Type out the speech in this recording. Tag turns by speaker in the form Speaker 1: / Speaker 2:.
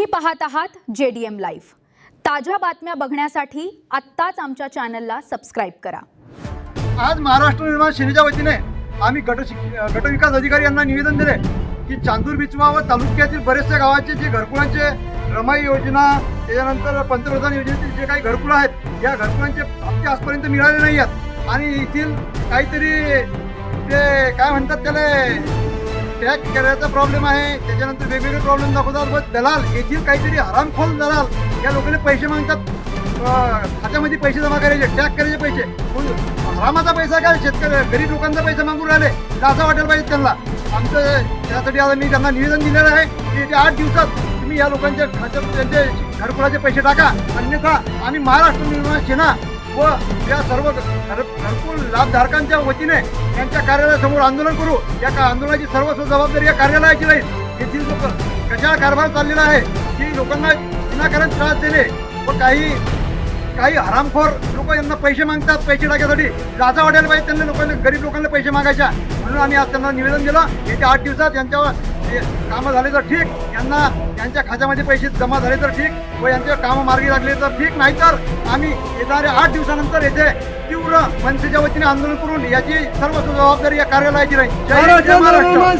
Speaker 1: तुम्ही पाहत आहात JDM लाईव्ह। ताज्या बातम्या बघण्यासाठी आत्ताच आमच्या चॅनलला सबस्क्राइब करा।
Speaker 2: आज महाराष्ट्र निर्माण सेनेच्या वतीने आम्ही गटविकास अधिकारी यांना निवेदन दिले की चांदूर बिचवा व तालुक्यातील बरेचशा गावांचे जे घरकुलांचे रमाई योजना त्याच्यानंतर पंतप्रधान योजनेतील जे काही घरकुल आहेत या घरकुलांचे हप्ते आजपर्यंत मिळाले नाही आहेत आणि येथील काहीतरी ते काय म्हणतात त्याला टॅक्स करायचा प्रॉब्लेम आहे, त्याच्यानंतर वेगवेगळे प्रॉब्लेम दाखवतात व दलाल येथील काहीतरी हरामखोर दलाल या लोकांना पैसे मागतात, खात्यामध्ये पैसे जमा करायचे, टॅक्स करायचे पैसे, हरामाचा पैसा काय शेतकरी गरीब लोकांचा पैसा मागून राहिले, लाजा वाटायला पाहिजे त्यांना। आमचं त्यासाठी आता मी त्यांना निवेदन दिलेलं आहे की येत्या 8 दिवसात तुम्ही या लोकांच्या खात्यात त्यांचे घरकुलाचे पैसे टाका, अन्यथा आम्ही महाराष्ट्र निर्माण सेना व या सर्व घरकुल लाभधारकांच्या वतीने यांच्या कार्यालयासमोर आंदोलन करू। या आंदोलनाची सर्वस्व जबाबदारी या कार्यालयाची राहील। येथील लोक कशा कारभार चाललेला आहे की लोकांना विनाकारण त्रास देणे व काही हरामखोर लोक यांना पैसे मागतात, पैसे टाक्यासाठी लाजा वाटायला पाहिजे त्यांना, लोकांना गरीब लोकांना पैसे मागायच्या। म्हणून आम्ही आज त्यांना निवेदन दिलं येत्या 8 दिवसात यांच्यावर कामं झाले तर ठीक, यांना यांच्या खात्यामध्ये पैसे जमा झाले तर ठीक व यांच्या कामं मार्गी लागले तर ठीक, नाहीतर आम्ही येणाऱ्या 8 दिवसानंतर येथे तीव्र मनसेच्या वतीने आंदोलन करून याची सर्व जबाबदारी या कार्यालयाची राहील। जय महाराष्ट्र।